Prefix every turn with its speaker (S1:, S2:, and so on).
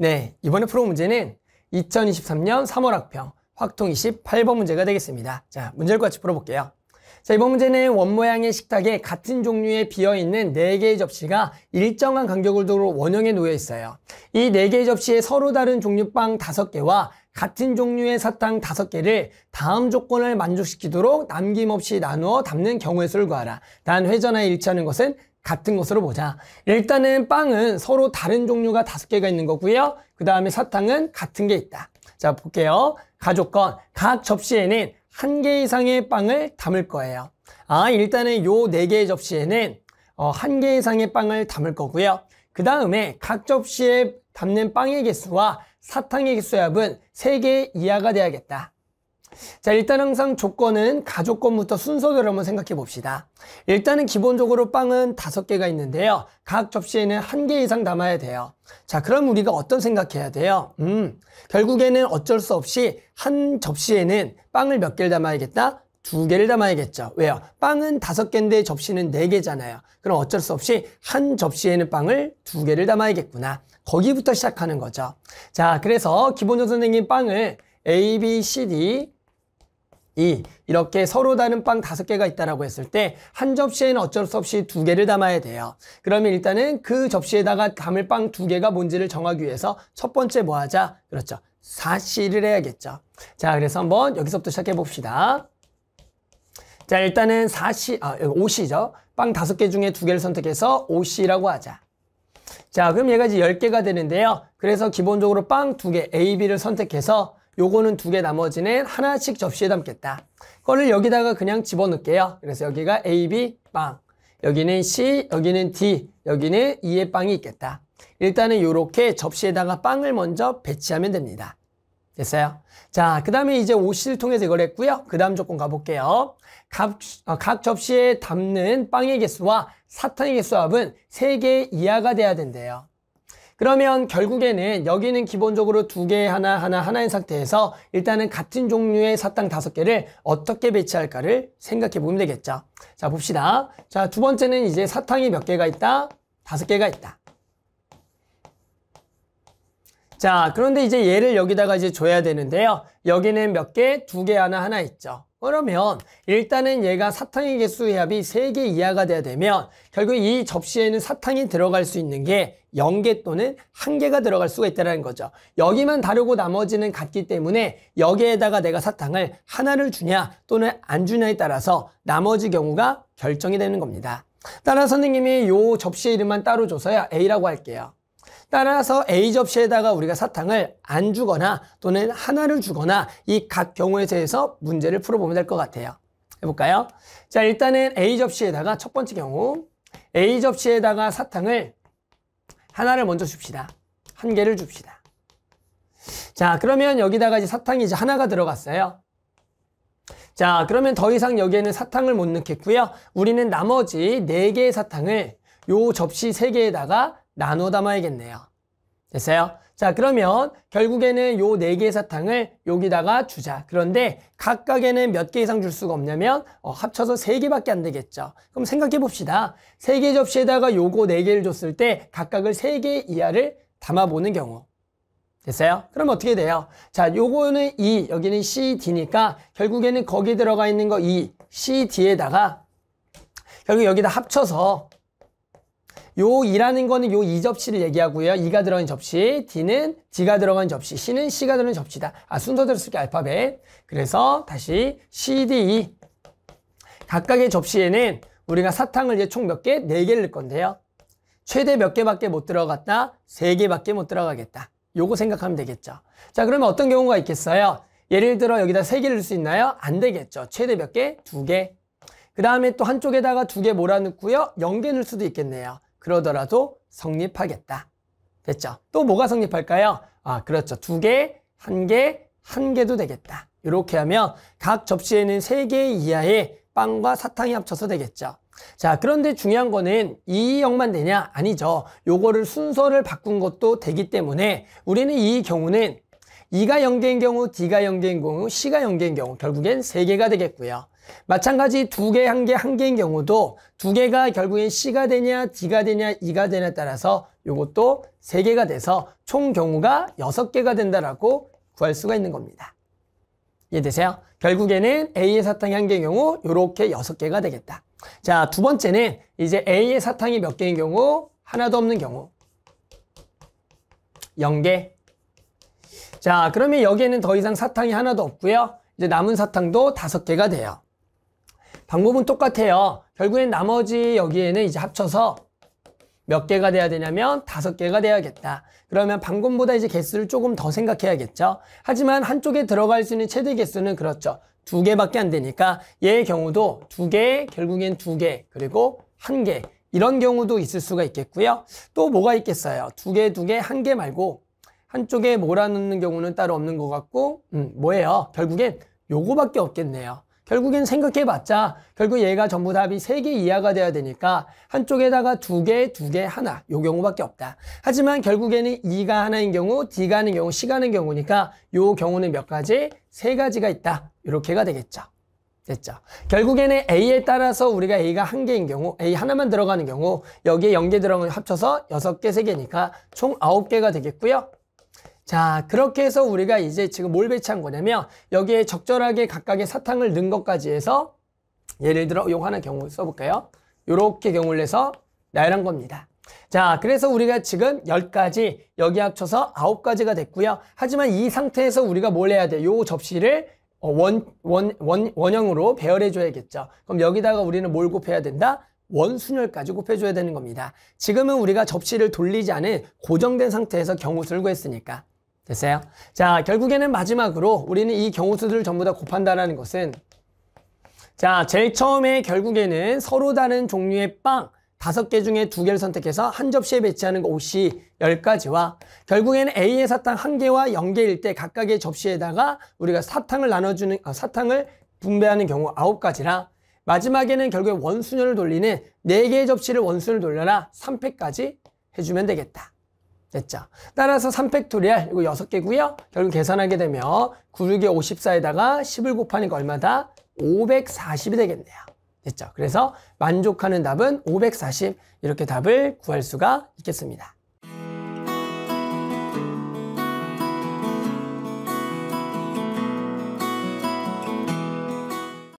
S1: 네, 이번에 풀어 문제는 2023년 3월 학평 확통 28번 문제가 되겠습니다. 자, 문제를 같이 풀어볼게요. 자, 이번 문제는 원모양의 식탁에 같은 종류의 비어있는 4개의 접시가 일정한 간격을 두고 원형에 놓여 있어요. 이 4개의 접시에 서로 다른 종류 빵 5개와 같은 종류의 사탕 5개를 다음 조건을 만족시키도록 남김없이 나누어 담는 경우의 수를 구하라. 단 회전하여 일치하는 것은 같은 것으로 보자. 일단은 빵은 서로 다른 종류가 5개가 있는 거고요. 그 다음에 사탕은 같은 게 있다. 자, 볼게요. 가조건, 각 접시에는 1개 이상의 빵을 담을 거예요. 일단은 요 4개의 접시에는 1개 이상의 빵을 담을 거고요. 그 다음에 각 접시에 담는 빵의 개수와 사탕의 개수의 합은 3개 이하가 돼야겠다. 자, 일단 항상 조건은 가조건부터 순서대로 한번 생각해 봅시다. 일단은 기본적으로 빵은 5개가 있는데요. 각 접시에는 1개 이상 담아야 돼요. 자, 그럼 우리가 어떤 생각해야 돼요? 결국에는 어쩔 수 없이 한 접시에는 빵을 몇 개를 담아야겠다? 2개를 담아야겠죠. 왜요? 빵은 5개인데 접시는 4개잖아요. 그럼 어쩔 수 없이 한 접시에는 빵을 2개를 담아야겠구나. 거기부터 시작하는 거죠. 자, 그래서 기본적 선생님 빵을 A, B, C, D, E 이렇게 서로 다른 빵 5개가 있다라고 했을 때 한 접시에는 어쩔 수 없이 2개를 담아야 돼요. 그러면 일단은 그 접시에다가 담을 빵 2개가 뭔지를 정하기 위해서 첫 번째 뭐 하자? 그렇죠. 4C를 해야겠죠. 자, 그래서 한번 여기서부터 시작해 봅시다. 자, 일단은 5C죠. 빵 5개 중에 2개를 선택해서 5C라고 하자. 자, 그럼 얘가 이제 10개가 되는데요. 그래서 기본적으로 빵 2개 A, B를 선택해서 요거는 2개 나머지는 하나씩 접시에 담겠다. 그거를 여기다가 그냥 집어넣을게요. 그래서 여기가 A, B, 빵. 여기는 C, 여기는 D, 여기는 E의 빵이 있겠다. 일단은 요렇게 접시에다가 빵을 먼저 배치하면 됩니다. 됐어요? 자, 그 다음에 이제 OC를 통해서 이걸 했고요. 그 다음 조건 가볼게요. 각 접시에 담는 빵의 개수와 사탕의 개수 합은 3개 이하가 돼야 된대요. 그러면 결국에는 여기는 기본적으로 2개 하나인 상태에서 일단은 같은 종류의 사탕 5개를 어떻게 배치할까를 생각해 보면 되겠죠. 자, 봅시다. 자, 두 번째는 이제 사탕이 몇 개가 있다? 5개가 있다. 자, 그런데 이제 얘를 여기다가 이제 줘야 되는데요. 여기는 몇 개? 2개 하나 있죠. 그러면 일단은 얘가 사탕의 개수의 합이 3개 이하가 돼야 되면 결국 이 접시에는 사탕이 들어갈 수 있는 게 0개 또는 1개가 들어갈 수가 있다는 거죠. 여기만 다르고 나머지는 같기 때문에 여기에다가 내가 사탕을 하나를 주냐 또는 안 주냐에 따라서 나머지 경우가 결정이 되는 겁니다. 따라서 선생님이 요 접시의 이름만 따로 줘서야 A라고 할게요. 따라서 A 접시에다가 우리가 사탕을 안 주거나 또는 하나를 주거나 이 각 경우에 대해서 문제를 풀어보면 될 것 같아요. 해볼까요? 자, 일단은 A 접시에다가 첫 번째 경우 A 접시에다가 사탕을 하나를 먼저 줍시다. 1개를 줍시다. 자, 그러면 여기다가 이제 사탕이 이제 하나가 들어갔어요. 자, 그러면 더 이상 여기에는 사탕을 못 넣겠고요. 우리는 나머지 4개의 사탕을 요 접시 3개에다가 나눠 담아야겠네요. 됐어요? 자, 그러면 결국에는 요 4개의 사탕을 여기다가 주자. 그런데 각각에는 몇 개 이상 줄 수가 없냐면 합쳐서 3개밖에 안 되겠죠. 그럼 생각해 봅시다. 3개 접시에다가 요거 4개를 줬을 때 각각을 3개 이하를 담아보는 경우. 됐어요? 그럼 어떻게 돼요? 자, 요거는 E, 여기는 C, D니까 결국에는 거기 들어가 있는 거 E, C, D에다가 결국 여기다 합쳐서 요 2라는 거는 요 2접시를 얘기하고요. 2가 들어간 접시, D는 D가 들어간 접시, C는 C가 들어간 접시다. 순서대로 쓸게 알파벳. 그래서 다시 C, D, E. 각각의 접시에는 우리가 사탕을 이제 총 몇 개? 4개를 넣을 건데요. 최대 몇 개밖에 못 들어갔다? 3개밖에 못 들어가겠다. 요거 생각하면 되겠죠. 자, 그러면 어떤 경우가 있겠어요? 예를 들어 여기다 3개를 넣을 수 있나요? 안 되겠죠. 최대 몇 개? 2개. 그 다음에 또 한쪽에다가 2개 몰아넣고요. 0개 넣을 수도 있겠네요. 그러더라도 성립하겠다. 됐죠? 또 뭐가 성립할까요? 그렇죠. 2개, 1개, 1개도 되겠다. 이렇게 하면 각 접시에는 3개 이하의 빵과 사탕이 합쳐서 되겠죠. 자, 그런데 중요한 거는 이 0만 되냐? 아니죠. 요거를 순서를 바꾼 것도 되기 때문에 우리는 이 경우는 E가 0개인 경우, D가 0개인 경우, C가 0개인 경우 결국엔 3개가 되겠고요. 마찬가지 두 개, 한 개, 한 개인 경우도 두 개가 결국엔 C가 되냐, D가 되냐, E가 되냐에 따라서 요것도 세 개가 돼서 총 경우가 6개가 된다라고 구할 수가 있는 겁니다. 이해되세요? 결국에는 A의 사탕이 한 개인 경우 요렇게 6개가 되겠다. 자, 두 번째는 이제 A의 사탕이 몇 개인 경우 하나도 없는 경우 0개. 자, 그러면 여기에는 더 이상 사탕이 하나도 없고요. 이제 남은 사탕도 5개가 돼요. 방법은 똑같아요. 결국엔 나머지 여기에는 이제 합쳐서 몇 개가 돼야 되냐면 5개가 돼야겠다. 그러면 방금보다 이제 개수를 조금 더 생각해야겠죠. 하지만 한쪽에 들어갈 수 있는 최대 개수는 그렇죠. 2개밖에 안 되니까 얘의 경우도 2개, 결국엔 2개, 그리고 1개. 이런 경우도 있을 수가 있겠고요. 또 뭐가 있겠어요? 2개, 2개, 1개 말고 한쪽에 몰아넣는 경우는 따로 없는 것 같고 뭐예요? 결국엔 요거밖에 없겠네요. 결국엔 생각해봤자 결국 얘가 전부 답이 3개 이하가 돼야 되니까 한쪽에다가 2개, 2개, 하나 요 경우밖에 없다. 하지만 결국에는 E가 하나인 경우, D가 하는 경우, C가 하는 경우니까 요 경우는 몇 가지? 3가지가 있다. 이렇게가 되겠죠. 됐죠? 결국에는 A에 따라서 우리가 A가 한 개인 경우, A 하나만 들어가는 경우 여기에 0개 들어가는 합쳐서 6개, 3개니까 총 9개가 되겠고요. 자, 그렇게 해서 우리가 이제 지금 뭘 배치한 거냐면 여기에 적절하게 각각의 사탕을 넣은 것까지 해서 예를 들어 요 하나 경우 써볼까요? 요렇게 경우를 내서 나열한 겁니다. 자, 그래서 우리가 지금 10가지 여기 합쳐서 9가지가 됐고요. 하지만 이 상태에서 우리가 뭘 해야 돼? 요 접시를 원형으로 배열해 줘야겠죠. 그럼 여기다가 우리는 뭘 곱해야 된다? 원순열까지 곱해줘야 되는 겁니다. 지금은 우리가 접시를 돌리지 않은 고정된 상태에서 경우수를 구했으니까. 됐어요? 자, 결국에는 마지막으로 우리는 이 경우수들을 전부 다 곱한다는 것은 자, 제일 처음에 결국에는 서로 다른 종류의 빵 5개 중에 2개를 선택해서 한 접시에 배치하는 것이 10가지와 결국에는 A의 사탕 1개와 0개일 때 각각의 접시에다가 우리가 사탕을 나눠주는, 사탕을 분배하는 경우 9가지랑 마지막에는 결국에 원순열을 돌리는 4개의 접시를 원순을 돌려라 3팩까지 해주면 되겠다. 됐죠? 따라서 3팩토리얼 이거 6개고요. 결국 계산하게 되면 9, 6에 54에다가 10을 곱하니까 얼마다? 540이 되겠네요. 됐죠? 그래서 만족하는 답은 540 이렇게 답을 구할 수가 있겠습니다.